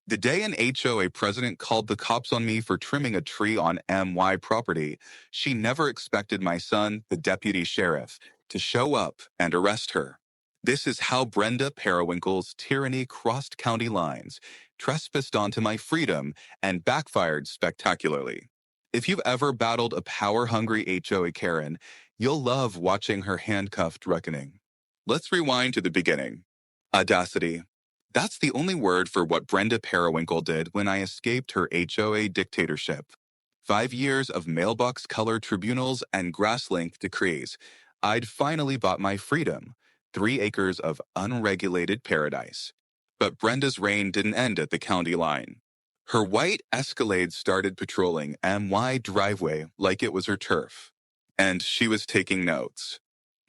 The day an HOA president called the cops on me for trimming a tree on MY property, she never expected my son, the deputy sheriff, to show up and arrest her. This is how Brenda Periwinkle's tyranny crossed county lines, trespassed onto my freedom, and backfired spectacularly. If you've ever battled a power-hungry HOA Karen, you'll love watching her handcuffed reckoning. Let's rewind to the beginning. Audacity. That's the only word for what Brenda Periwinkle did when I escaped her HOA dictatorship. 5 years of mailbox color tribunals and grass length decrees. I'd finally bought my freedom, 3 acres of unregulated paradise. But Brenda's reign didn't end at the county line. Her white escalades started patrolling MY driveway like it was her turf. And she was taking notes.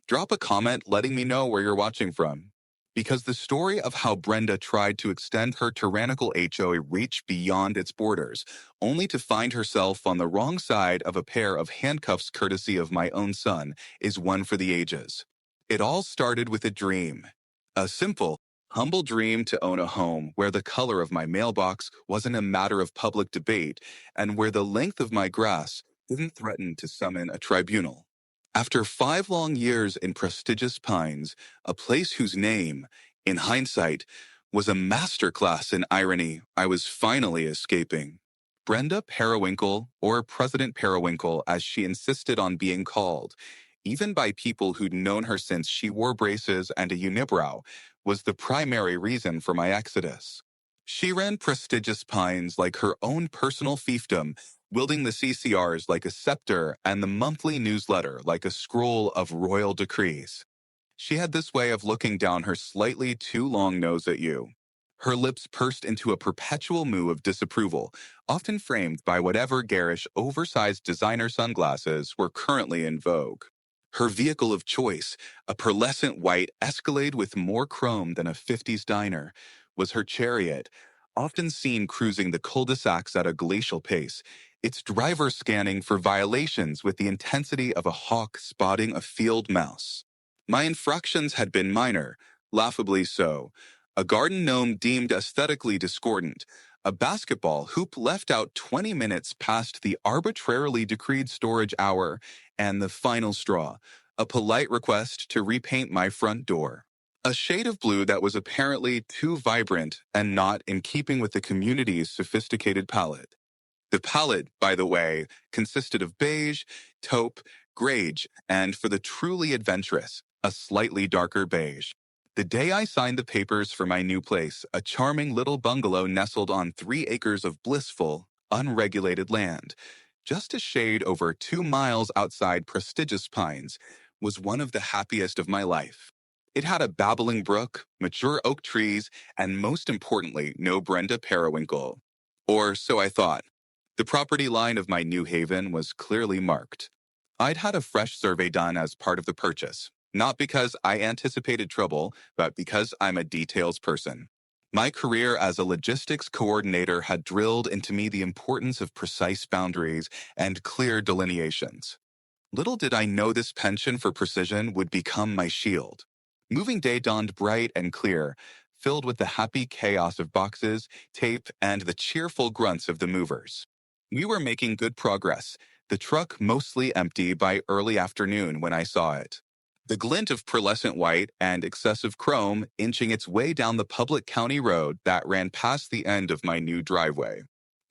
Drop a comment letting me know where you're watching from. Because the story of how Brenda tried to extend her tyrannical HOA reached beyond its borders, only to find herself on the wrong side of a pair of handcuffs courtesy of my own son, is one for the ages. It all started with a dream. A simple, humble dream to own a home where the color of my mailbox wasn't a matter of public debate and where the length of my grass didn't threaten to summon a tribunal. After 5 long years in prestigious Pines, a place whose name, in hindsight, was a masterclass in irony, I was finally escaping. Brenda Periwinkle, or President Periwinkle as she insisted on being called, even by people who'd known her since she wore braces and a unibrow, was the primary reason for my exodus. She ran prestigious Pines like her own personal fiefdom, wielding the CCRs like a scepter and the monthly newsletter like a scroll of royal decrees. She had this way of looking down her slightly too long nose at you. Her lips pursed into a perpetual moue of disapproval, often framed by whatever garish, oversized designer sunglasses were currently in vogue. Her vehicle of choice, a pearlescent white Escalade with more chrome than a 50s diner, was her chariot, often seen cruising the cul-de-sacs at a glacial pace, its driver scanning for violations with the intensity of a hawk spotting a field mouse. My infractions had been minor, laughably so. A garden gnome deemed aesthetically discordant, a basketball hoop left out 20 minutes past the arbitrarily decreed storage hour, and the final straw, a polite request to repaint my front door. A shade of blue that was apparently too vibrant and not in keeping with the community's sophisticated palette. The palette, by the way, consisted of beige, taupe, grage, and for the truly adventurous, a slightly darker beige. The day I signed the papers for my new place, a charming little bungalow nestled on 3 acres of blissful, unregulated land, just a shade over 2 miles outside prestigious Pines, was one of the happiest of my life. It had a babbling brook, mature oak trees, and most importantly, no Brenda Periwinkle. Or so I thought. The property line of my new haven was clearly marked. I'd had a fresh survey done as part of the purchase, not because I anticipated trouble, but because I'm a details person. My career as a logistics coordinator had drilled into me the importance of precise boundaries and clear delineations. Little did I know this penchant for precision would become my shield. Moving day dawned bright and clear, filled with the happy chaos of boxes, tape, and the cheerful grunts of the movers. We were making good progress, the truck mostly empty by early afternoon when I saw it. The glint of pearlescent white and excessive chrome inching its way down the public county road that ran past the end of my new driveway.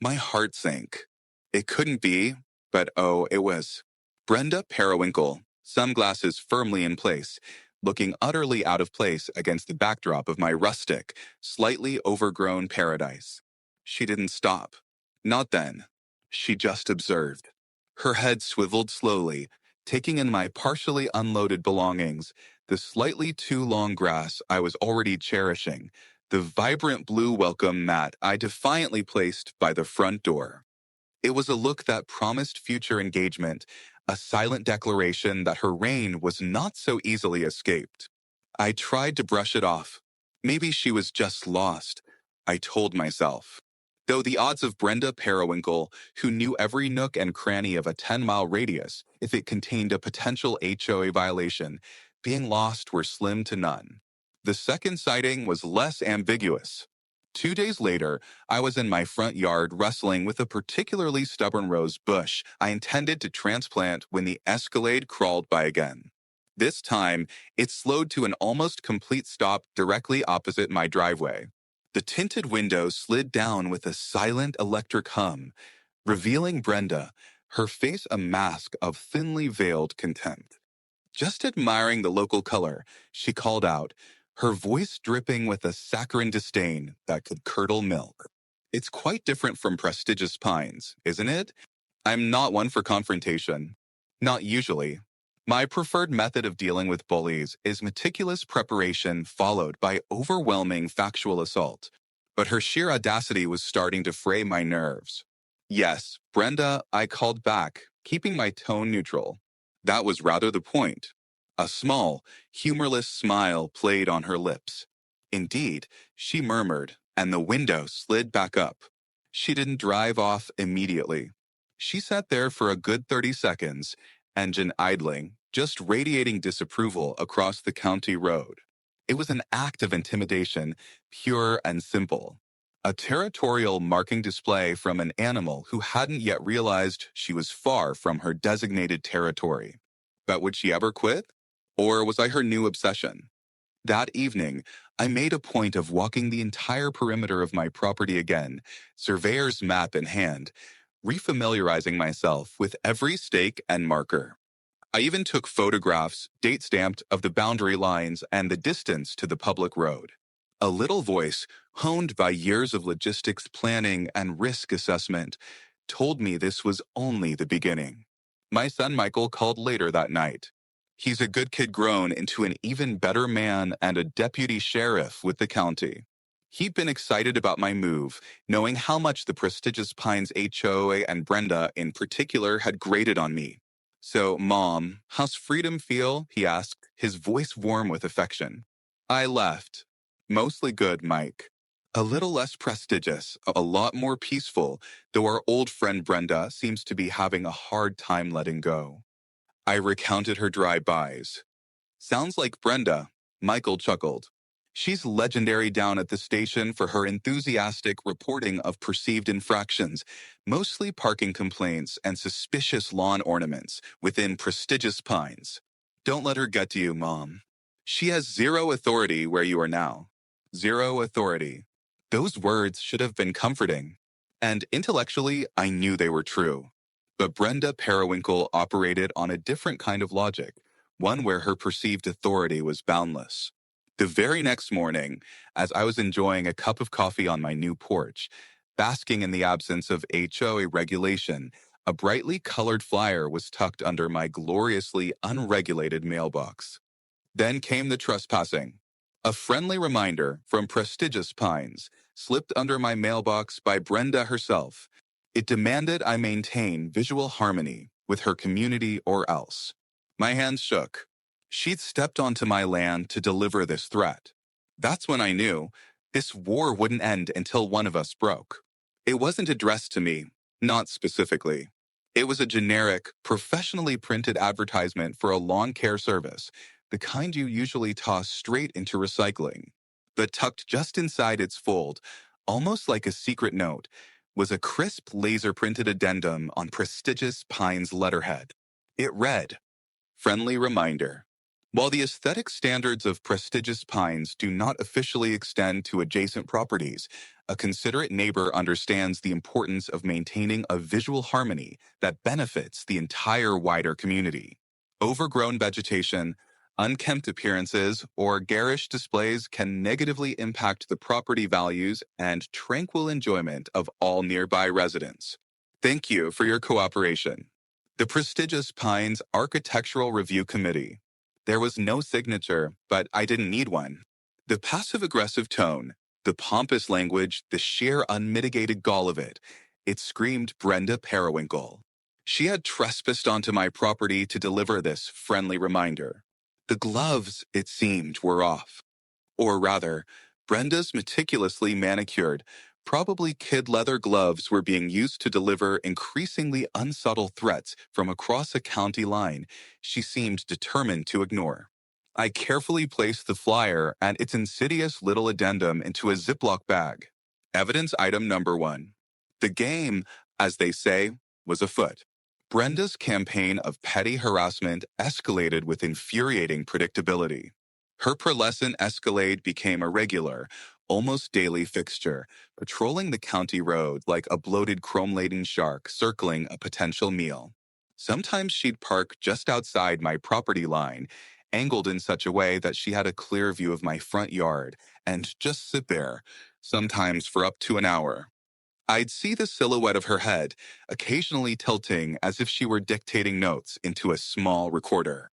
My heart sank. It couldn't be, but oh, it was. Brenda Periwinkle, sunglasses firmly in place, looking utterly out of place against the backdrop of my rustic, slightly overgrown paradise. She didn't stop. Not then. She just observed. Her head swiveled slowly, taking in my partially unloaded belongings, the slightly too long grass I was already cherishing, the vibrant blue welcome mat I defiantly placed by the front door. It was a look that promised future engagement, a silent declaration that her reign was not so easily escaped. I tried to brush it off. Maybe she was just lost, I told myself. Though the odds of Brenda Periwinkle, who knew every nook and cranny of a 10-mile radius if it contained a potential HOA violation, being lost were slim to none. The second sighting was less ambiguous. 2 days later, I was in my front yard wrestling with a particularly stubborn rose bush I intended to transplant when the escalade crawled by again. This time, it slowed to an almost complete stop directly opposite my driveway. The tinted window slid down with a silent electric hum, revealing Brenda, her face a mask of thinly veiled contempt. Just admiring the local color, she called out, her voice dripping with a saccharine disdain that could curdle milk. It's quite different from prestigious pines, isn't it? I'm not one for confrontation. Not usually. My preferred method of dealing with bullies is meticulous preparation followed by overwhelming factual assault. But her sheer audacity was starting to fray my nerves. Yes, Brenda, I called back, keeping my tone neutral. That was rather the point. A small, humorless smile played on her lips. Indeed, she murmured, and the window slid back up. She didn't drive off immediately. She sat there for a good 30 seconds, engine idling, just radiating disapproval across the county road. It was an act of intimidation, pure and simple. A territorial marking display from an animal who hadn't yet realized she was far from her designated territory. But would she ever quit? Or was I her new obsession? That evening, I made a point of walking the entire perimeter of my property again, surveyor's map in hand, refamiliarizing myself with every stake and marker. I even took photographs, date-stamped, of the boundary lines and the distance to the public road. A little voice, honed by years of logistics planning and risk assessment, told me this was only the beginning. My son Michael called later that night. He's a good kid grown into an even better man and a deputy sheriff with the county. He'd been excited about my move, knowing how much the prestigious Pines HOA and Brenda in particular had grated on me. So, Mom, how's freedom feel? He asked, his voice warm with affection. I left. Mostly good, Mike. A little less prestigious, a lot more peaceful, though our old friend Brenda seems to be having a hard time letting go. I recounted her drive-bys. Sounds like Brenda, Michael chuckled. She's legendary down at the station for her enthusiastic reporting of perceived infractions, mostly parking complaints and suspicious lawn ornaments within prestigious Pines. Don't let her get to you, Mom. She has zero authority where you are now. Zero authority. Those words should have been comforting. And intellectually, I knew they were true. But Brenda Periwinkle operated on a different kind of logic, one where her perceived authority was boundless. The very next morning, as I was enjoying a cup of coffee on my new porch, basking in the absence of HOA regulation, a brightly colored flyer was tucked under my gloriously unregulated mailbox. Then came the trespassing. A friendly reminder from prestigious Pines, slipped under my mailbox by Brenda herself. It demanded I maintain visual harmony with her community or else. My hands shook. She'd stepped onto my land to deliver this threat. That's when I knew this war wouldn't end until one of us broke. It wasn't addressed to me, not specifically. It was a generic, professionally printed advertisement for a lawn care service, the kind you usually toss straight into recycling. But tucked just inside its fold, almost like a secret note, was a crisp laser-printed addendum on prestigious Pines letterhead. It read, "Friendly reminder. While the aesthetic standards of prestigious Pines do not officially extend to adjacent properties, a considerate neighbor understands the importance of maintaining a visual harmony that benefits the entire wider community. Overgrown vegetation, unkempt appearances, or garish displays can negatively impact the property values and tranquil enjoyment of all nearby residents. Thank you for your cooperation. The prestigious Pines Architectural Review Committee." There was no signature, but I didn't need one. The passive-aggressive tone, the pompous language, the sheer unmitigated gall of it screamed Brenda Periwinkle. She had trespassed onto my property to deliver this friendly reminder. The gloves, it seemed, were off. Or rather, Brenda's meticulously manicured, probably kid leather gloves were being used to deliver increasingly unsubtle threats from across a county line she seemed determined to ignore. I carefully placed the flyer and its insidious little addendum into a Ziploc bag. Evidence item number 1. The game, as they say, was afoot. Brenda's campaign of petty harassment escalated with infuriating predictability. Her pearlescent escalade became a regular, almost daily fixture, patrolling the county road like a bloated chrome-laden shark circling a potential meal. Sometimes she'd park just outside my property line, angled in such a way that she had a clear view of my front yard, and just sit there, sometimes for up to an hour. I'd see the silhouette of her head, occasionally tilting as if she were dictating notes into a small recorder.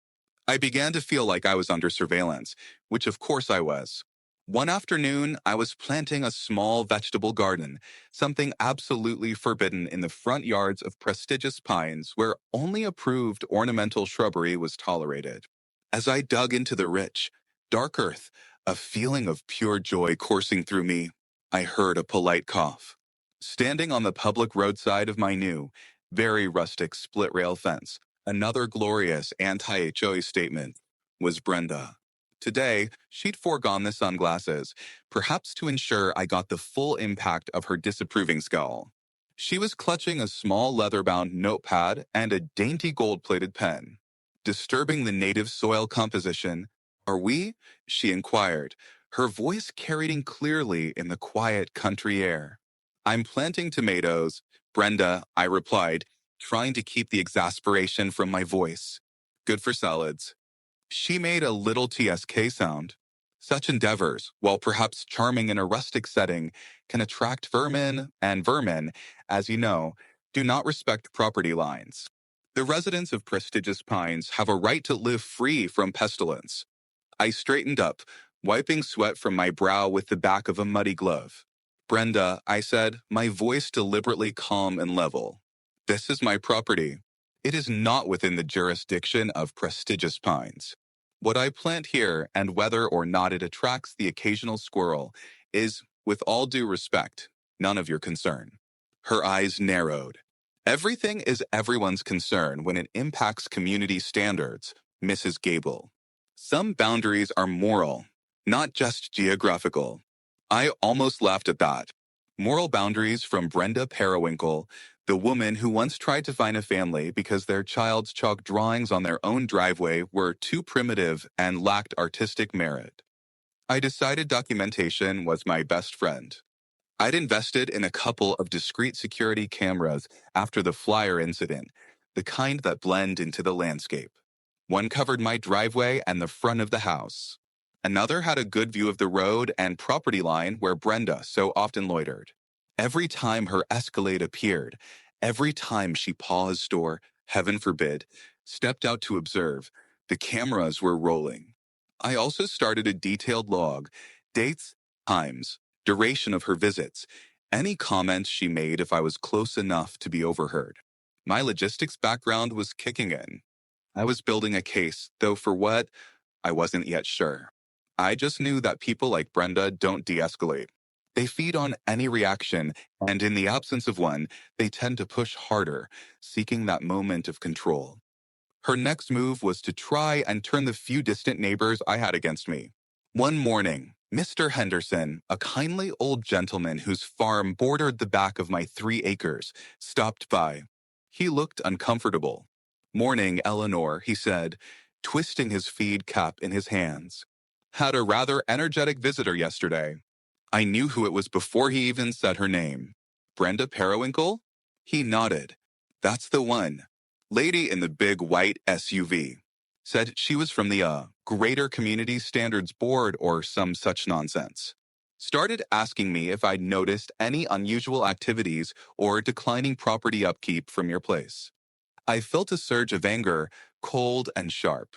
I began to feel like I was under surveillance, which of course I was. One afternoon, I was planting a small vegetable garden, something absolutely forbidden in the front yards of prestigious pines where only approved ornamental shrubbery was tolerated. As I dug into the rich, dark earth, a feeling of pure joy coursing through me, I heard a polite cough. Standing on the public roadside of my new, very rustic split-rail fence, another glorious anti-HOA statement, was Brenda. Today, she'd foregone the sunglasses, perhaps to ensure I got the full impact of her disapproving scowl. She was clutching a small leather-bound notepad and a dainty gold-plated pen. Disturbing the native soil composition, are we? She inquired, her voice carrying clearly in the quiet country air. I'm planting tomatoes, Brenda, I replied, trying to keep the exasperation from my voice. Good for salads. She made a little TSK sound. Such endeavors, while perhaps charming in a rustic setting, can attract vermin, and vermin, as you know, do not respect property lines. The residents of prestigious pines have a right to live free from pestilence. I straightened up, wiping sweat from my brow with the back of a muddy glove. Brenda, I said, my voice deliberately calm and level. This is my property. It is not within the jurisdiction of prestigious pines. What I plant here, and whether or not it attracts the occasional squirrel, is, with all due respect, none of your concern. Her eyes narrowed. Everything is everyone's concern when it impacts community standards, Mrs. Gable. Some boundaries are moral, not just geographical. I almost laughed at that. Moral boundaries from Brenda Periwinkle, the woman who once tried to find a family because their child's chalk drawings on their own driveway were too primitive and lacked artistic merit. I decided documentation was my best friend. I'd invested in a couple of discrete security cameras after the flyer incident, the kind that blend into the landscape. One covered my driveway and the front of the house. Another had a good view of the road and property line where Brenda so often loitered. Every time her Escalade appeared, every time she paused or, heaven forbid, stepped out to observe, the cameras were rolling. I also started a detailed log, dates, times, duration of her visits, any comments she made if I was close enough to be overheard. My logistics background was kicking in. I was building a case, though for what, I wasn't yet sure. I just knew that people like Brenda don't de-escalate. They feed on any reaction, and in the absence of one, they tend to push harder, seeking that moment of control. Her next move was to try and turn the few distant neighbors I had against me. One morning, Mr. Henderson, a kindly old gentleman whose farm bordered the back of my 3 acres, stopped by. He looked uncomfortable. Morning, Eleanor, he said, twisting his feed cap in his hands. Had a rather energetic visitor yesterday. I knew who it was before he even said her name. Brenda Periwinkle? He nodded. That's the one. Lady in the big white SUV. Said she was from the, Greater Community Standards Board or some such nonsense. Started asking me if I'd noticed any unusual activities or declining property upkeep from your place. I felt a surge of anger, cold and sharp.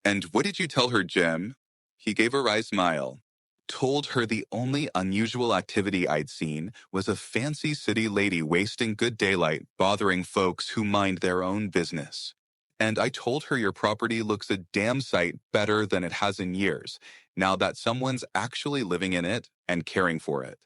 And what did you tell her, Jim? He gave a wry smile. Told her the only unusual activity I'd seen was a fancy city lady wasting good daylight bothering folks who mind their own business. And I told her your property looks a damn sight better than it has in years, now that someone's actually living in it and caring for it.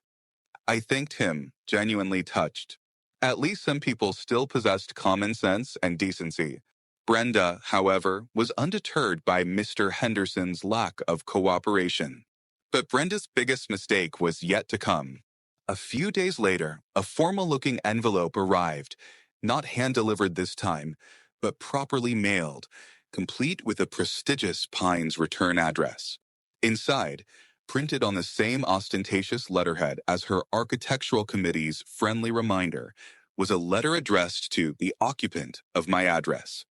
I thanked him, genuinely touched. At least some people still possessed common sense and decency. Brenda, however, was undeterred by Mr. Henderson's lack of cooperation. But Brenda's biggest mistake was yet to come. A few days later, a formal-looking envelope arrived, not hand-delivered this time, but properly mailed, complete with a prestigious Pines return address. Inside, printed on the same ostentatious letterhead as her architectural committee's friendly reminder, was a letter addressed to the occupant of my address.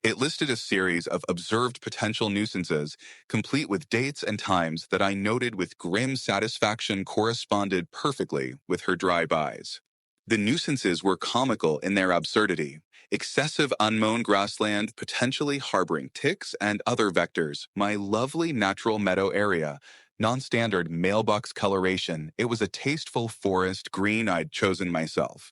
It listed a series of observed potential nuisances, complete with dates and times that I noted with grim satisfaction corresponded perfectly with her dry eyes. The nuisances were comical in their absurdity. Excessive unmown grassland potentially harboring ticks and other vectors, my lovely natural meadow area, non-standard mailbox coloration, it was a tasteful forest green I'd chosen myself.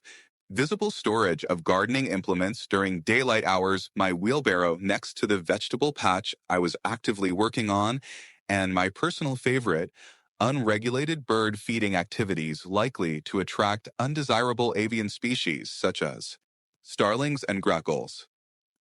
Visible storage of gardening implements during daylight hours, my wheelbarrow next to the vegetable patch I was actively working on, and my personal favorite, unregulated bird feeding activities likely to attract undesirable avian species such as starlings and grackles.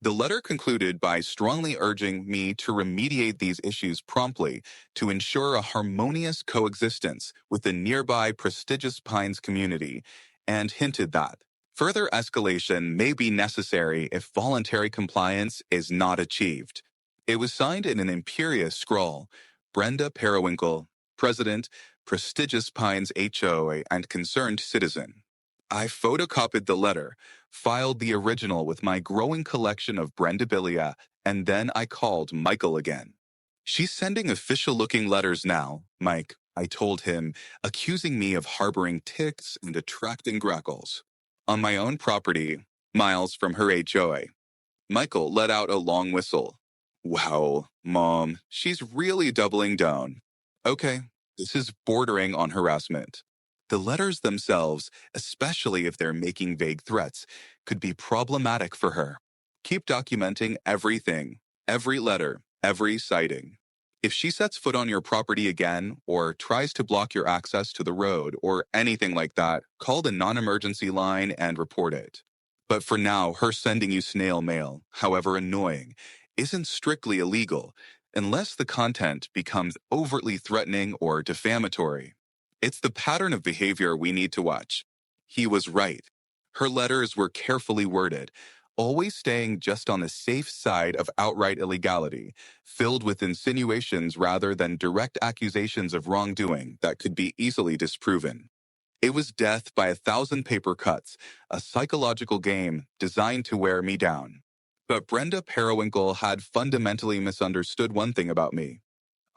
The letter concluded by strongly urging me to remediate these issues promptly to ensure a harmonious coexistence with the nearby prestigious Pines community, and hinted that further escalation may be necessary if voluntary compliance is not achieved. It was signed in an imperious scrawl, Brenda Periwinkle, President, Prestigious Pines HOA and Concerned Citizen. I photocopied the letter, filed the original with my growing collection of Brendabilia, and then I called Michael again. She's sending official-looking letters now, Mike, I told him, accusing me of harboring ticks and attracting grackles. On my own property, miles from her HOA. Michael let out a long whistle. Wow, Mom, she's really doubling down. Okay, this is bordering on harassment. The letters themselves, especially if they're making vague threats, could be problematic for her. Keep documenting everything, every letter, every sighting. If she sets foot on your property again or tries to block your access to the road or anything like that, call the non-emergency line and report it. But for now, her sending you snail mail, however annoying, isn't strictly illegal unless the content becomes overtly threatening or defamatory. It's the pattern of behavior we need to watch. He was right. Her letters were carefully worded, always staying just on the safe side of outright illegality, filled with insinuations rather than direct accusations of wrongdoing that could be easily disproven. It was death by 1,000 paper cuts, a psychological game designed to wear me down. But Brenda Periwinkle had fundamentally misunderstood one thing about me.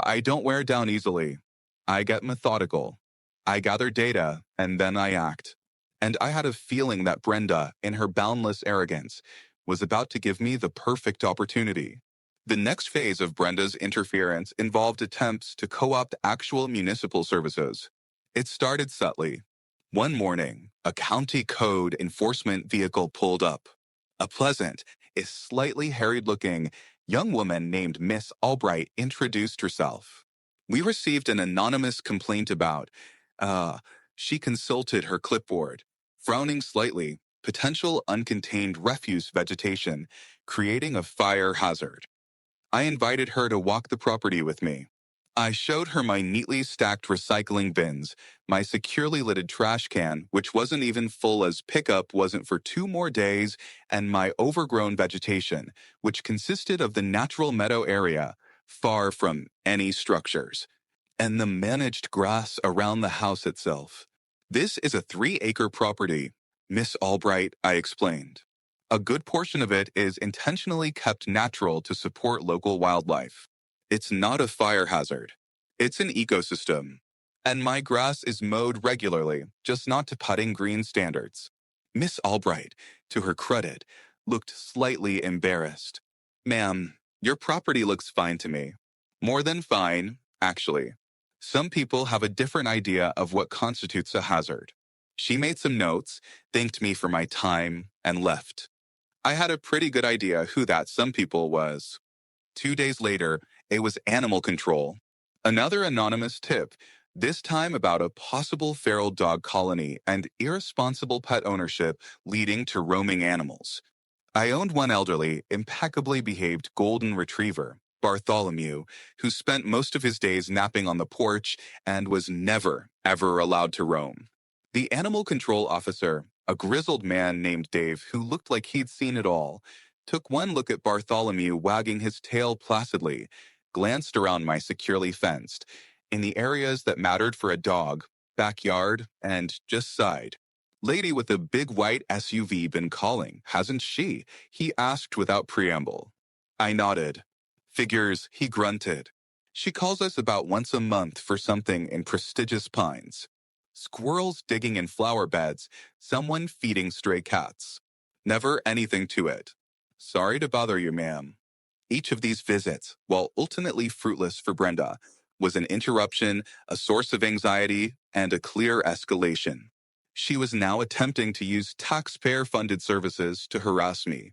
I don't wear down easily. I get methodical. I gather data, and then I act. And I had a feeling that Brenda, in her boundless arrogance, was about to give me the perfect opportunity. The next phase of Brenda's interference involved attempts to co-opt actual municipal services. It started subtly. One morning, a county code enforcement vehicle pulled up. A pleasant, if slightly harried-looking, young woman named Miss Albright introduced herself. We received an anonymous complaint about, she consulted her clipboard, frowning slightly, potential uncontained refuse vegetation, creating a fire hazard. I invited her to walk the property with me. I showed her my neatly stacked recycling bins, my securely lidded trash can, which wasn't even full as pickup wasn't for 2 more days, and my overgrown vegetation, which consisted of the natural meadow area, far from any structures, and the managed grass around the house itself. This is a 3-acre property, Miss Albright, I explained. A good portion of it is intentionally kept natural to support local wildlife. It's not a fire hazard. It's an ecosystem. And my grass is mowed regularly, just not to putting green standards. Miss Albright, to her credit, looked slightly embarrassed. Ma'am, your property looks fine to me. More than fine, actually. Some people have a different idea of what constitutes a hazard. She made some notes, thanked me for my time, and left. I had a pretty good idea who that some people was. 2 days later, it was animal control. Another anonymous tip, this time about a possible feral dog colony and irresponsible pet ownership leading to roaming animals. I owned one elderly, impeccably behaved golden retriever, Bartholomew, who spent most of his days napping on the porch and was never, ever allowed to roam. The animal control officer, a grizzled man named Dave who looked like he'd seen it all, took one look at Bartholomew wagging his tail placidly, glanced around my securely fenced, in the areas that mattered for a dog, backyard, and just sighed. Lady with a big white SUV been calling, hasn't she? He asked without preamble. I nodded. Figures, he grunted. She calls us about once a month for something in prestigious pines. Squirrels digging in flower beds, someone feeding stray cats. Never anything to it. Sorry to bother you, ma'am. Each of these visits, while ultimately fruitless for Brenda, was an interruption, a source of anxiety, and a clear escalation. She was now attempting to use taxpayer-funded services to harass me.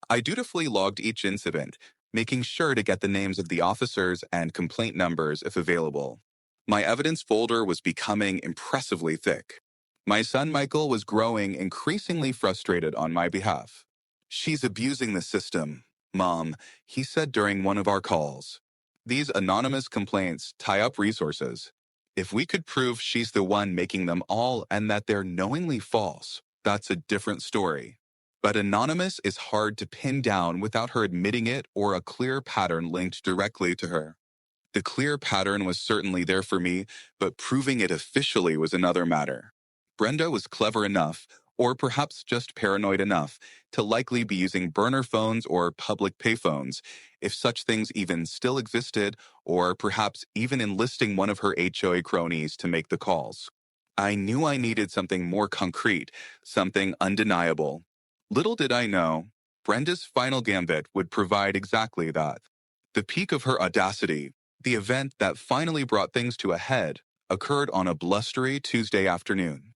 I dutifully logged each incident, making sure to get the names of the officers and complaint numbers if available. My evidence folder was becoming impressively thick. My son Michael was growing increasingly frustrated on my behalf. She's abusing the system, Mom, he said during one of our calls. These anonymous complaints tie up resources. If we could prove she's the one making them all and that they're knowingly false, that's a different story. But anonymous is hard to pin down without her admitting it or a clear pattern linked directly to her. The clear pattern was certainly there for me, but proving it officially was another matter. Brenda was clever enough, or perhaps just paranoid enough, to likely be using burner phones or public payphones, if such things even still existed, or perhaps even enlisting one of her HOA cronies to make the calls. I knew I needed something more concrete, something undeniable. Little did I know, Brenda's final gambit would provide exactly that. The peak of her audacity, the event that finally brought things to a head, occurred on a blustery Tuesday afternoon.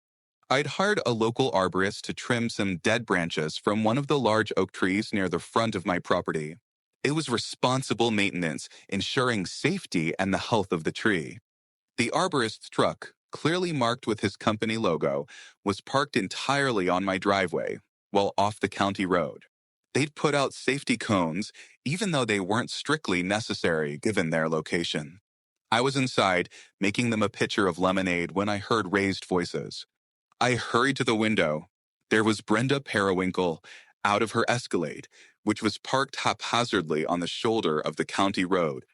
I'd hired a local arborist to trim some dead branches from one of the large oak trees near the front of my property. It was responsible maintenance, ensuring safety and the health of the tree. The arborist's truck, clearly marked with his company logo, was parked entirely on my driveway, while off the county road. They'd put out safety cones, even though they weren't strictly necessary given their location. I was inside, making them a pitcher of lemonade when I heard raised voices. I hurried to the window. There was Brenda Periwinkle, out of her Escalade, which was parked haphazardly on the shoulder of the county road,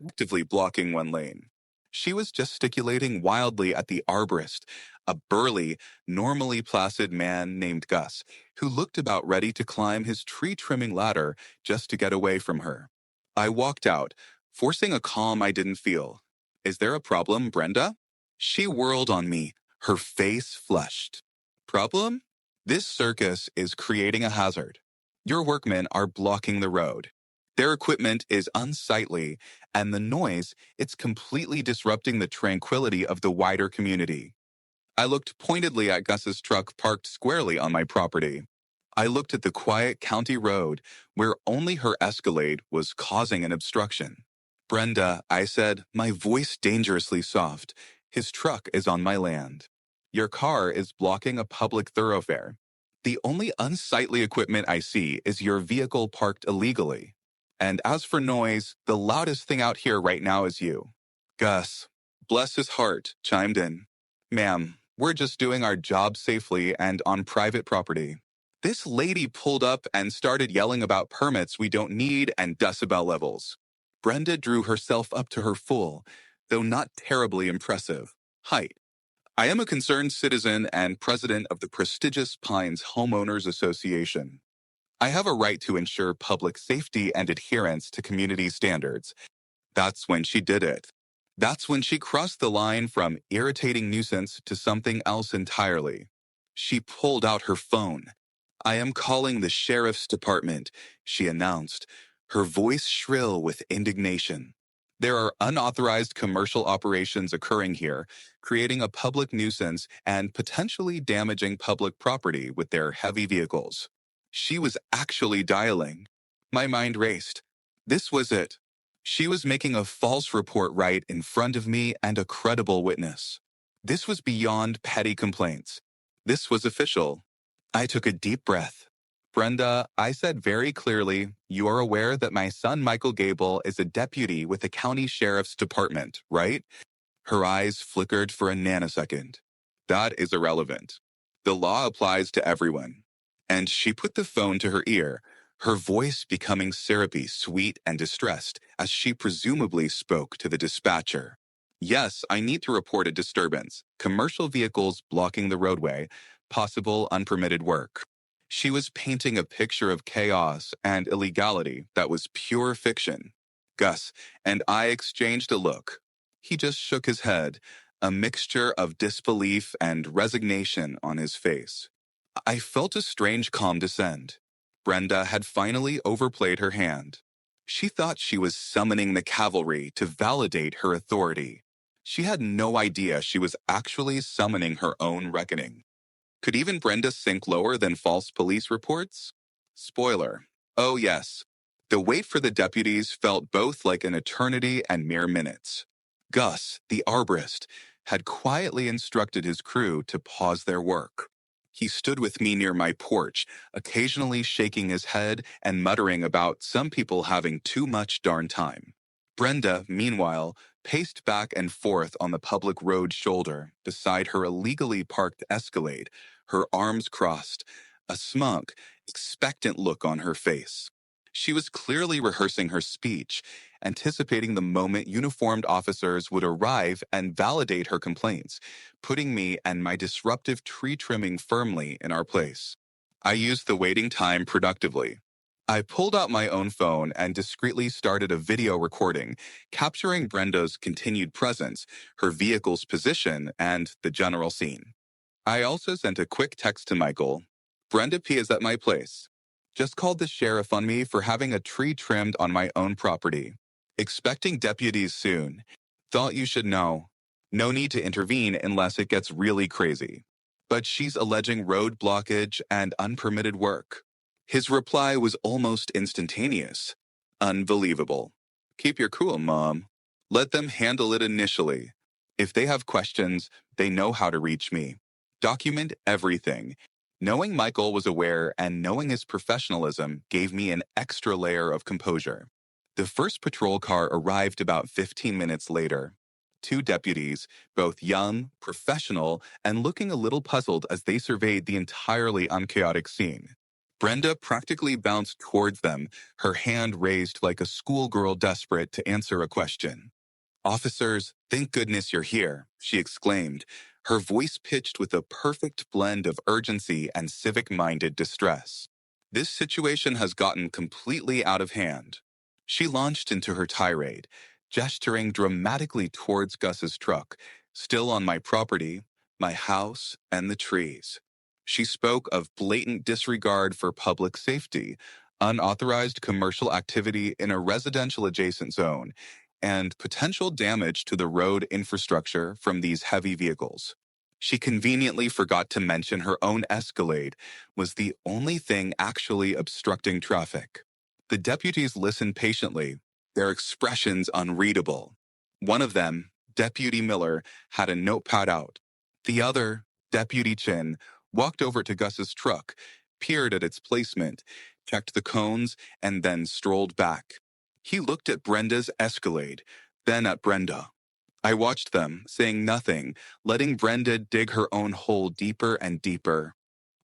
actively blocking one lane. She was gesticulating wildly at the arborist, a burly, normally placid man named Gus, who looked about ready to climb his tree-trimming ladder just to get away from her. I walked out, forcing a calm I didn't feel. Is there a problem, Brenda? She whirled on me, her face flushed. Problem? This circus is creating a hazard. Your workmen are blocking the road. Their equipment is unsightly, and the noise, it's completely disrupting the tranquility of the wider community. I looked pointedly at Gus's truck parked squarely on my property. I looked at the quiet county road where only her Escalade was causing an obstruction. Brenda, I said, my voice dangerously soft, his truck is on my land. Your car is blocking a public thoroughfare. The only unsightly equipment I see is your vehicle parked illegally. And as for noise, the loudest thing out here right now is you. Gus, bless his heart, chimed in. Ma'am, we're just doing our job safely and on private property. This lady pulled up and started yelling about permits we don't need and decibel levels. Brenda drew herself up to her full, though not terribly impressive, height. I am a concerned citizen and president of the prestigious Pines Homeowners Association. I have a right to ensure public safety and adherence to community standards. That's when she did it. That's when she crossed the line from irritating nuisance to something else entirely. She pulled out her phone. I am calling the sheriff's department, she announced, her voice shrill with indignation. There are unauthorized commercial operations occurring here, creating a public nuisance and potentially damaging public property with their heavy vehicles. She was actually dialing. My mind raced. This was it. She was making a false report right in front of me and a credible witness. This was beyond petty complaints. This was official. I took a deep breath. Brenda, I said very clearly, you are aware that my son Michael Gable is a deputy with the county sheriff's department, right? Her eyes flickered for a nanosecond. That is irrelevant. The law applies to everyone. And she put the phone to her ear, her voice becoming syrupy, sweet, and distressed as she presumably spoke to the dispatcher. Yes, I need to report a disturbance. Commercial vehicles blocking the roadway, possible unpermitted work. She was painting a picture of chaos and illegality that was pure fiction. Gus and I exchanged a look. He just shook his head, a mixture of disbelief and resignation on his face. I felt a strange calm descend. Brenda had finally overplayed her hand. She thought she was summoning the cavalry to validate her authority. She had no idea she was actually summoning her own reckoning. Could even Brenda sink lower than false police reports? Spoiler. Oh, yes. The wait for the deputies felt both like an eternity and mere minutes. Gus, the arborist, had quietly instructed his crew to pause their work. He stood with me near my porch, occasionally shaking his head and muttering about some people having too much darn time. Brenda, meanwhile, paced back and forth on the public road shoulder beside her illegally parked Escalade, her arms crossed, a smug, expectant look on her face. She was clearly rehearsing her speech, anticipating the moment uniformed officers would arrive and validate her complaints, putting me and my disruptive tree trimming firmly in our place. I used the waiting time productively. I pulled out my own phone and discreetly started a video recording, capturing Brenda's continued presence, her vehicle's position, and the general scene. I also sent a quick text to Michael. Brenda P. is at my place. Just called the sheriff on me for having a tree trimmed on my own property. Expecting deputies soon. Thought you should know. No need to intervene unless it gets really crazy. But she's alleging road blockage and unpermitted work. His reply was almost instantaneous. Unbelievable. Keep your cool, Mom. Let them handle it initially. If they have questions, they know how to reach me. Document everything. Knowing Michael was aware and knowing his professionalism gave me an extra layer of composure. The first patrol car arrived about 15 minutes later. Two deputies, both young, professional, and looking a little puzzled as they surveyed the entirely unchaotic scene. Brenda practically bounced towards them, her hand raised like a schoolgirl desperate to answer a question. Officers, thank goodness you're here, she exclaimed, her voice pitched with a perfect blend of urgency and civic-minded distress. This situation has gotten completely out of hand. She launched into her tirade, gesturing dramatically towards Gus's truck, still on my property, my house, and the trees. She spoke of blatant disregard for public safety, unauthorized commercial activity in a residential adjacent zone, and potential damage to the road infrastructure from these heavy vehicles. She conveniently forgot to mention her own Escalade was the only thing actually obstructing traffic. The deputies listened patiently, their expressions unreadable. One of them, Deputy Miller, had a notepad out. The other, Deputy Chin, walked over to Gus's truck, peered at its placement, checked the cones, and then strolled back. He looked at Brenda's Escalade, then at Brenda. I watched them, saying nothing, letting Brenda dig her own hole deeper and deeper.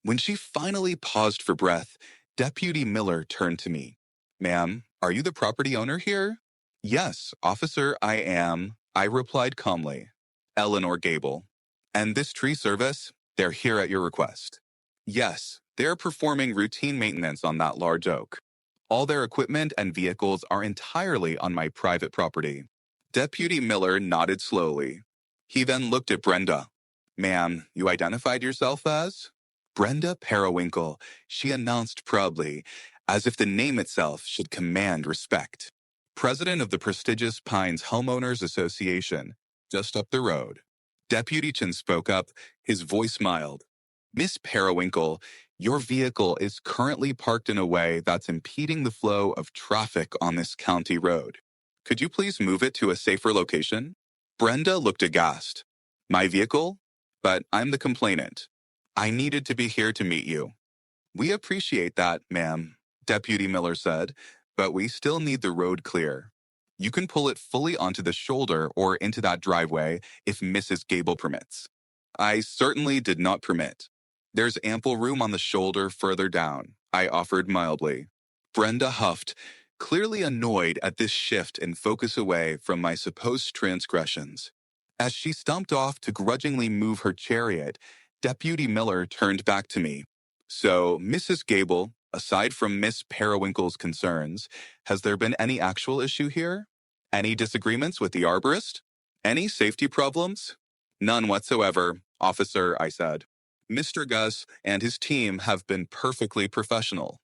When she finally paused for breath, Deputy Miller turned to me. Ma'am, are you the property owner here? Yes, officer, I am, I replied calmly. Eleanor Gable. And this tree service? They're here at your request. Yes, they're performing routine maintenance on that large oak. All their equipment and vehicles are entirely on my private property. Deputy Miller nodded slowly. He then looked at Brenda. Ma'am, you identified yourself as? Brenda Periwinkle, she announced proudly, as if the name itself should command respect. President of the prestigious Pines Homeowners Association, just up the road. Deputy Chin spoke up, his voice mild. Miss Periwinkle, your vehicle is currently parked in a way that's impeding the flow of traffic on this county road. Could you please move it to a safer location? Brenda looked aghast. My vehicle? But I'm the complainant. I needed to be here to meet you. We appreciate that, ma'am, Deputy Miller said, but we still need the road clear. You can pull it fully onto the shoulder or into that driveway if Mrs. Gable permits. I certainly did not permit. There's ample room on the shoulder further down, I offered mildly. Brenda huffed, clearly annoyed at this shift in focus away from my supposed transgressions. As she stumped off to grudgingly move her chariot, Deputy Miller turned back to me. So, Mrs. Gable, aside from Miss Periwinkle's concerns, has there been any actual issue here? Any disagreements with the arborist? Any safety problems? None whatsoever, officer, I said. Mr. Gus and his team have been perfectly professional.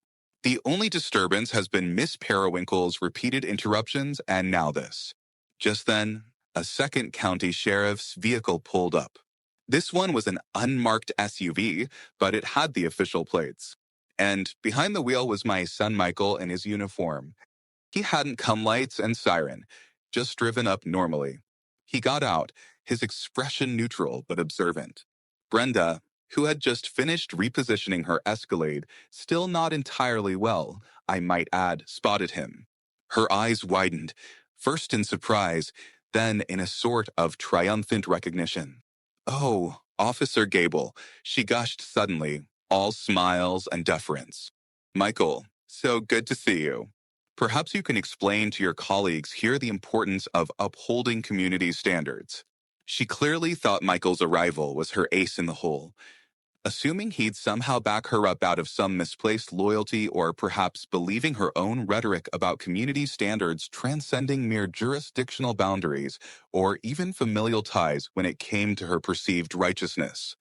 The only disturbance has been Miss Periwinkle's repeated interruptions and now this. Just then, a second county sheriff's vehicle pulled up. This one was an unmarked SUV, but it had the official plates. And behind the wheel was my son Michael in his uniform. He hadn't come lights and siren, just driven up normally. He got out, his expression neutral but observant. Brenda, who had just finished repositioning her Escalade, still not entirely well, I might add, spotted him. Her eyes widened, first in surprise, then in a sort of triumphant recognition. Oh, Officer Gable, she gushed suddenly, all smiles and deference. Michael, so good to see you. Perhaps you can explain to your colleagues here the importance of upholding community standards. She clearly thought Michael's arrival was her ace in the hole, assuming he'd somehow back her up out of some misplaced loyalty or perhaps believing her own rhetoric about community standards transcending mere jurisdictional boundaries or even familial ties when it came to her perceived righteousness.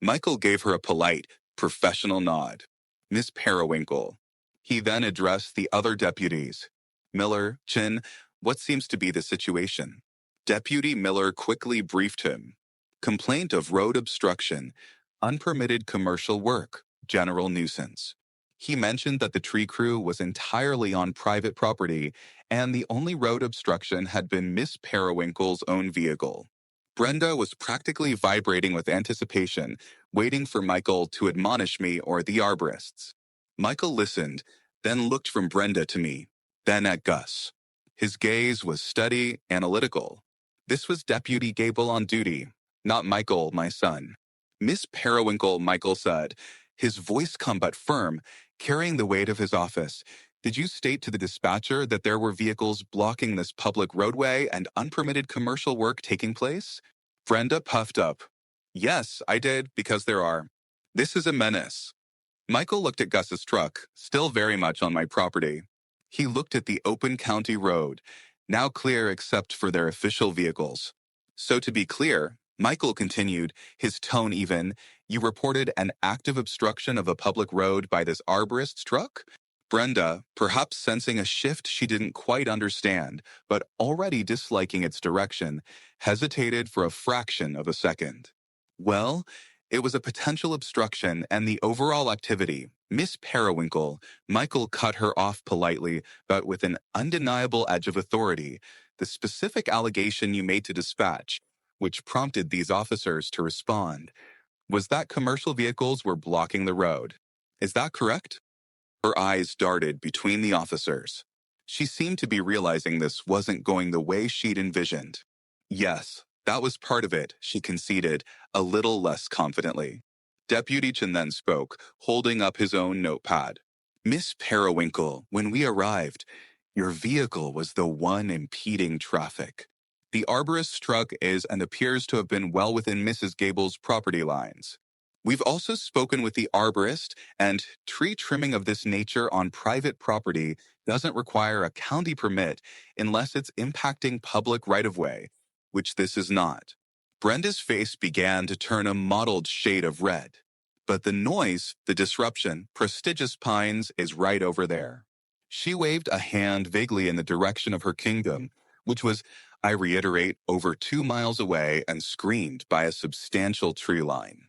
Michael gave her a polite, professional nod. Miss Periwinkle. He then addressed the other deputies. Miller, Chin, what seems to be the situation? Deputy Miller quickly briefed him. Complaint of road obstruction, unpermitted commercial work, general nuisance. He mentioned that the tree crew was entirely on private property, and the only road obstruction had been Miss Periwinkle's own vehicle. Brenda was practically vibrating with anticipation, waiting for Michael to admonish me or the arborists. Michael listened, then looked from Brenda to me, then at Gus. His gaze was steady, analytical. This was Deputy Gable on duty, not Michael, my son. Miss Periwinkle, Michael said, his voice calm but firm, carrying the weight of his office. Did you state to the dispatcher that there were vehicles blocking this public roadway and unpermitted commercial work taking place? Brenda puffed up. Yes, I did, because there are. This is a menace. Michael looked at Gus's truck, still very much on my property. He looked at the open county road, now clear except for their official vehicles. So to be clear, Michael continued, his tone even, you reported an active obstruction of a public road by this arborist's truck? Brenda, perhaps sensing a shift she didn't quite understand, but already disliking its direction, hesitated for a fraction of a second. Well, it was a potential obstruction and the overall activity. Miss Periwinkle, Michael cut her off politely, but with an undeniable edge of authority. The specific allegation you made to dispatch, which prompted these officers to respond, was that commercial vehicles were blocking the road. Is that correct? Her eyes darted between the officers. She seemed to be realizing this wasn't going the way she'd envisioned. Yes, that was part of it, she conceded, a little less confidently. Deputy Chin then spoke, holding up his own notepad. Miss Periwinkle, when we arrived, your vehicle was the one impeding traffic. The arborist's truck is and appears to have been well within Mrs. Gable's property lines. We've also spoken with the arborist, and tree trimming of this nature on private property doesn't require a county permit unless it's impacting public right-of-way, which this is not. Brenda's face began to turn a mottled shade of red. But the noise, the disruption, prestigious pines is right over there. She waved a hand vaguely in the direction of her kingdom, which was, I reiterate, over 2 miles away and screened by a substantial tree line.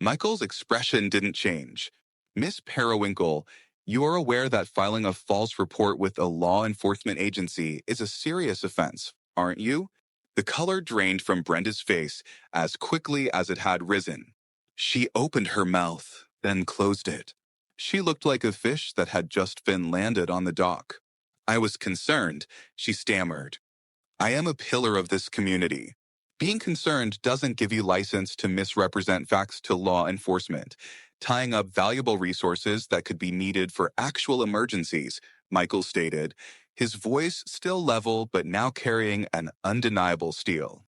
Michael's expression didn't change. Miss Periwinkle, you are aware that filing a false report with a law enforcement agency is a serious offense, aren't you? The color drained from Brenda's face as quickly as it had risen. She opened her mouth, then closed it. She looked like a fish that had just been landed on the dock. I was concerned, she stammered. I am a pillar of this community. Being concerned doesn't give you license to misrepresent facts to law enforcement, tying up valuable resources that could be needed for actual emergencies, Michael stated, his voice still level but now carrying an undeniable steel.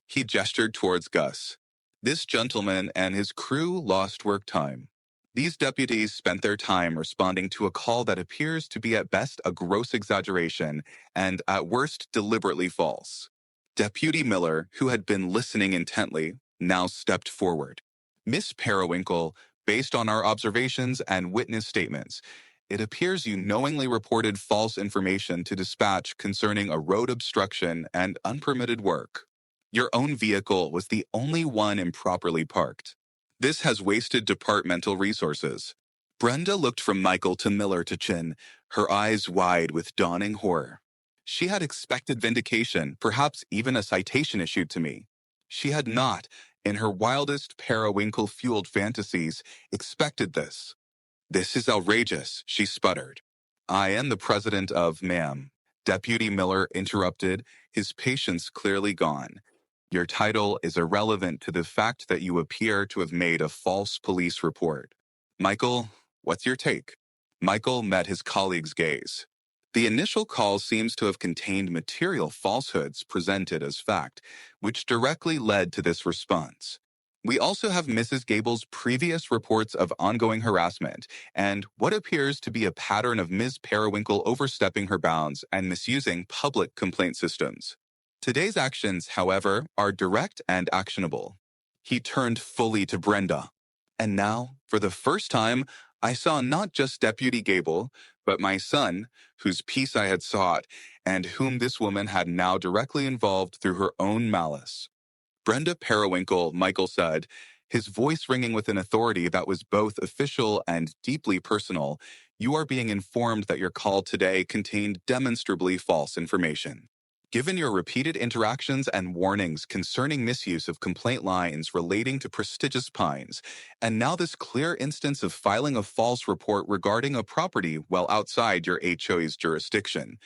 He gestured towards Gus. This gentleman and his crew lost work time. These deputies spent their time responding to a call that appears to be at best a gross exaggeration and at worst deliberately false. Deputy Miller, who had been listening intently, now stepped forward. Miss Periwinkle, based on our observations and witness statements, it appears you knowingly reported false information to dispatch concerning a road obstruction and unpermitted work. Your own vehicle was the only one improperly parked. This has wasted departmental resources. Brenda looked from Michael to Miller to Chin, her eyes wide with dawning horror. She had expected vindication, perhaps even a citation issued to me. She had not, in her wildest periwinkle-fueled fantasies, expected this. This is outrageous, she sputtered. I am the president of, ma'am. Deputy Miller interrupted, his patience clearly gone. Your title is irrelevant to the fact that you appear to have made a false police report. Michael, what's your take? Michael met his colleague's gaze. The initial call seems to have contained material falsehoods presented as fact, which directly led to this response. We also have Mrs. Gable's previous reports of ongoing harassment and what appears to be a pattern of Ms. Periwinkle overstepping her bounds and misusing public complaint systems. Today's actions, however, are direct and actionable. He turned fully to Brenda. And now, for the first time, I saw not just Deputy Gable, but my son, whose peace I had sought, and whom this woman had now directly involved through her own malice. Brenda Periwinkle, Michael said, his voice ringing with an authority that was both official and deeply personal, you are being informed that your call today contained demonstrably false information. Given your repeated interactions and warnings concerning misuse of complaint lines relating to prestigious pines, and now this clear instance of filing a false report regarding a property well outside your HOA's jurisdiction,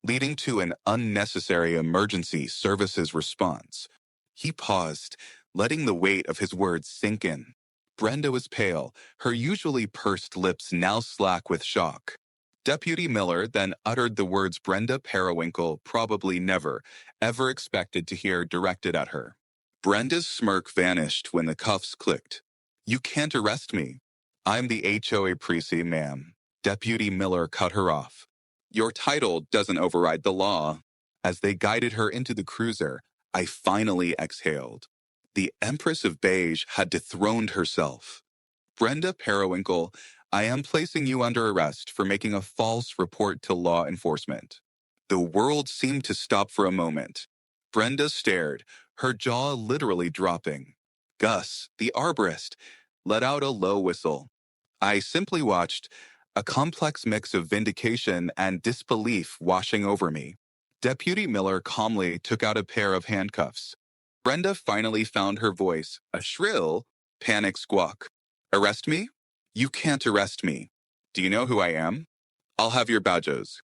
leading to an unnecessary emergency services response. He paused, letting the weight of his words sink in. Brenda was pale, her usually pursed lips now slack with shock. Deputy Miller then uttered the words Brenda Periwinkle probably never, ever expected to hear directed at her. Brenda's smirk vanished when the cuffs clicked. You can't arrest me. I'm the HOA precinct, ma'am. Deputy Miller cut her off. Your title doesn't override the law. As they guided her into the cruiser, I finally exhaled. The Empress of Beige had dethroned herself. Brenda Periwinkle, I am placing you under arrest for making a false report to law enforcement. The world seemed to stop for a moment. Brenda stared, her jaw literally dropping. Gus, the arborist, let out a low whistle. I simply watched, a complex mix of vindication and disbelief washing over me. Deputy Miller calmly took out a pair of handcuffs. Brenda finally found her voice, a shrill, panic squawk. Arrest me? You can't arrest me. Do you know who I am? I'll have your badges.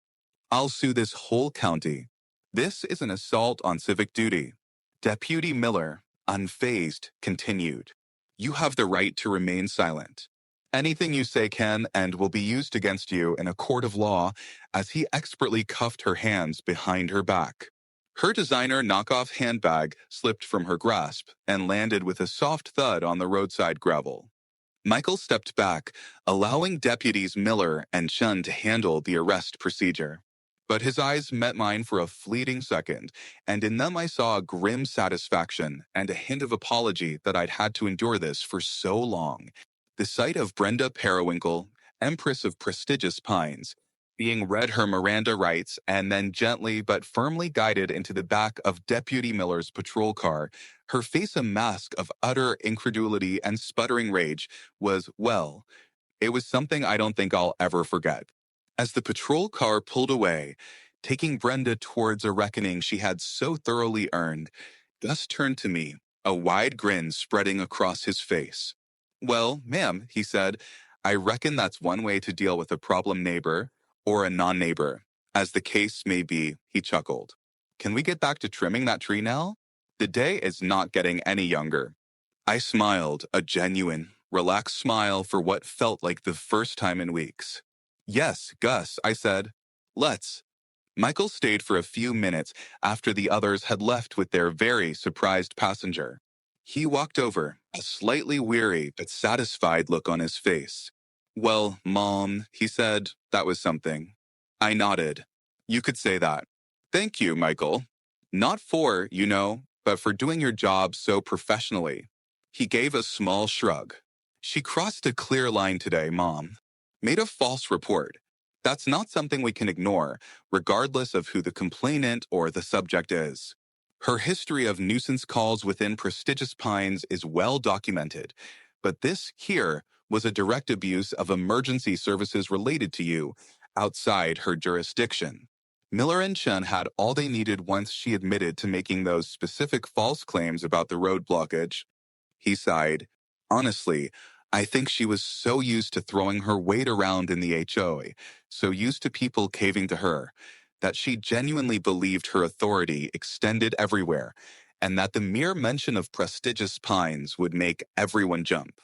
I'll sue this whole county. This is an assault on civic duty. Deputy Miller, unfazed, continued. You have the right to remain silent. Anything you say can and will be used against you in a court of law, as he expertly cuffed her hands behind her back. Her designer knockoff handbag slipped from her grasp and landed with a soft thud on the roadside gravel. Michael stepped back, allowing deputies Miller and Chun to handle the arrest procedure. But his eyes met mine for a fleeting second, and in them I saw a grim satisfaction and a hint of apology that I'd had to endure this for so long. The sight of Brenda Periwinkle, Empress of Prestigious Pines, being read her Miranda rights and then gently but firmly guided into the back of Deputy Miller's patrol car, her face a mask of utter incredulity and sputtering rage, was, well, it was something I don't think I'll ever forget. As the patrol car pulled away, taking Brenda towards a reckoning she had so thoroughly earned, Gus turned to me, a wide grin spreading across his face. Well, ma'am, he said, I reckon that's one way to deal with a problem neighbor, or a non-neighbor. As the case may be, he chuckled. Can we get back to trimming that tree now? The day is not getting any younger. I smiled, a genuine, relaxed smile for what felt like the first time in weeks. Yes, Gus, I said. Let's. Michael stayed for a few minutes after the others had left with their very surprised passenger. He walked over, a slightly weary but satisfied look on his face. Well, Mom, he said, that was something. I nodded. You could say that. Thank you, Michael. Not for, but for doing your job so professionally. He gave a small shrug. She crossed a clear line today, Mom. Made a false report. That's not something we can ignore, regardless of who the complainant or the subject is. Her history of nuisance calls within prestigious Pines is well documented, but this here was a direct abuse of emergency services related to you, outside her jurisdiction. Miller and Chen had all they needed once she admitted to making those specific false claims about the road blockage. He sighed. Honestly, I think she was so used to throwing her weight around in the HOA, so used to people caving to her, that she genuinely believed her authority extended everywhere, and that the mere mention of prestigious Pines would make everyone jump.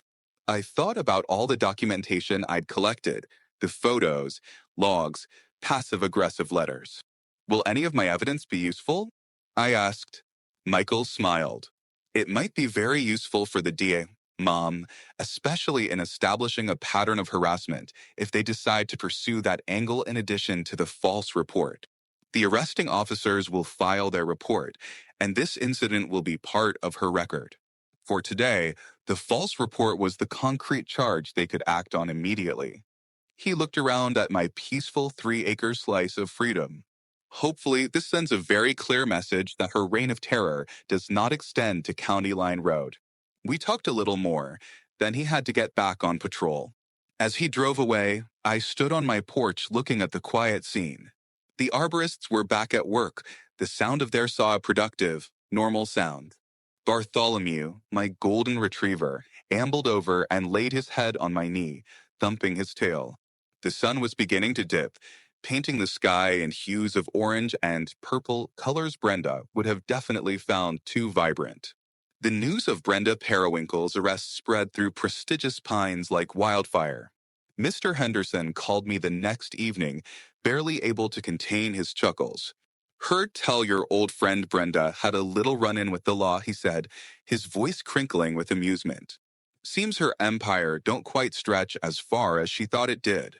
I thought about all the documentation I'd collected, the photos, logs, passive-aggressive letters. Will any of my evidence be useful? I asked. Michael smiled. It might be very useful for the DA, Mom, especially in establishing a pattern of harassment if they decide to pursue that angle in addition to the false report. The arresting officers will file their report, and this incident will be part of her record. For today, the false report was the concrete charge they could act on immediately. He looked around at my peaceful 3-acre slice of freedom. Hopefully, this sends a very clear message that her reign of terror does not extend to County Line Road. We talked a little more, then he had to get back on patrol. As he drove away, I stood on my porch looking at the quiet scene. The arborists were back at work, the sound of their saw a productive, normal sound. Bartholomew, my golden retriever, ambled over and laid his head on my knee, thumping his tail. The sun was beginning to dip, painting the sky in hues of orange and purple colors Brenda would have definitely found too vibrant. The news of Brenda Periwinkle's arrest spread through prestigious Pines like wildfire. Mr. Henderson called me the next evening, barely able to contain his chuckles. Heard tell your old friend Brenda had a little run-in with the law, he said, his voice crinkling with amusement. Seems her empire don't quite stretch as far as she thought it did.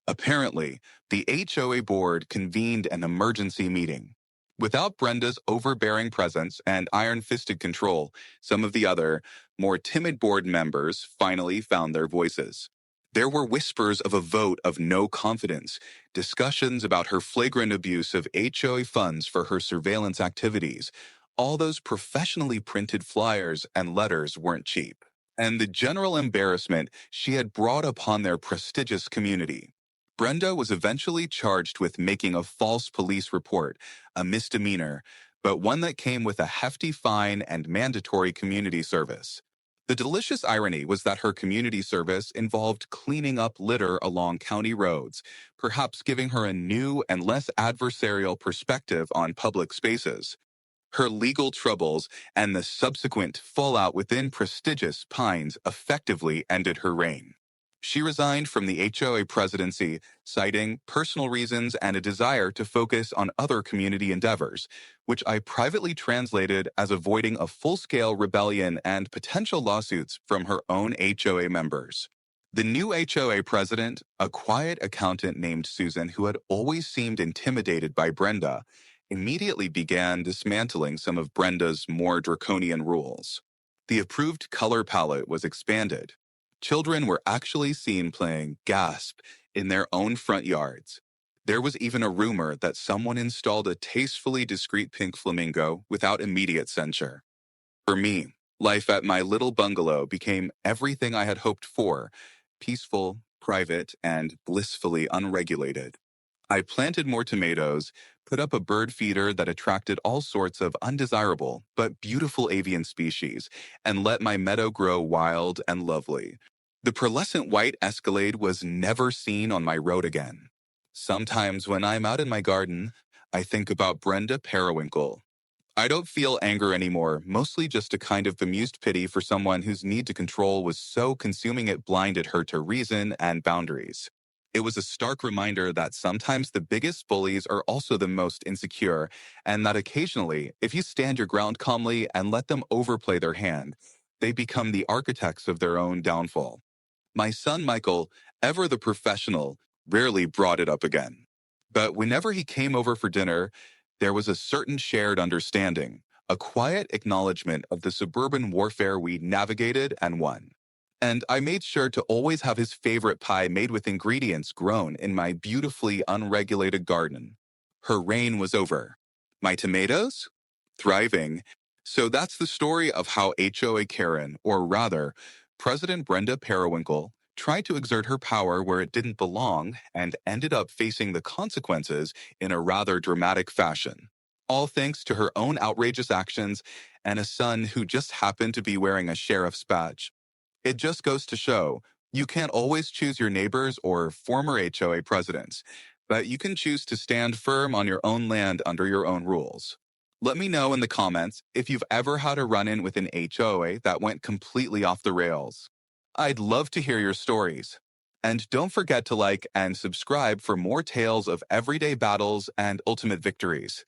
Apparently, the HOA board convened an emergency meeting. Without Brenda's overbearing presence and iron-fisted control, some of the other, more timid board members finally found their voices. There were whispers of a vote of no confidence, discussions about her flagrant abuse of HOA funds for her surveillance activities. All those professionally printed flyers and letters weren't cheap. And the general embarrassment she had brought upon their prestigious community. Brenda was eventually charged with making a false police report, a misdemeanor, but one that came with a hefty fine and mandatory community service. The delicious irony was that her community service involved cleaning up litter along county roads, perhaps giving her a new and less adversarial perspective on public spaces. Her legal troubles and the subsequent fallout within prestigious Pines effectively ended her reign. She resigned from the HOA presidency, citing personal reasons and a desire to focus on other community endeavors, which I privately translated as avoiding a full-scale rebellion and potential lawsuits from her own HOA members. The new HOA president, a quiet accountant named Susan who had always seemed intimidated by Brenda, immediately began dismantling some of Brenda's more draconian rules. The approved color palette was expanded. Children were actually seen playing Gasp in their own front yards. There was even a rumor that someone installed a tastefully discreet pink flamingo without immediate censure. For me, life at my little bungalow became everything I had hoped for, peaceful, private, and blissfully unregulated. I planted more tomatoes, put up a bird feeder that attracted all sorts of undesirable but beautiful avian species, and let my meadow grow wild and lovely. The pearlescent white escalade was never seen on my road again. Sometimes when I'm out in my garden, I think about Brenda Periwinkle. I don't feel anger anymore, mostly just a kind of bemused pity for someone whose need to control was so consuming it blinded her to reason and boundaries. It was a stark reminder that sometimes the biggest bullies are also the most insecure, and that occasionally, if you stand your ground calmly and let them overplay their hand, they become the architects of their own downfall. My son Michael, ever the professional, rarely brought it up again. But whenever he came over for dinner, there was a certain shared understanding, a quiet acknowledgement of the suburban warfare we navigated and won. And I made sure to always have his favorite pie made with ingredients grown in my beautifully unregulated garden. Her reign was over. My tomatoes? Thriving. So that's the story of how HOA Karen, or rather, President Brenda Periwinkle, tried to exert her power where it didn't belong and ended up facing the consequences in a rather dramatic fashion. All thanks to her own outrageous actions and a son who just happened to be wearing a sheriff's badge. It just goes to show you can't always choose your neighbors or former HOA presidents, but you can choose to stand firm on your own land under your own rules. Let me know in the comments if you've ever had a run-in with an HOA that went completely off the rails. I'd love to hear your stories. And don't forget to like and subscribe for more tales of everyday battles and ultimate victories.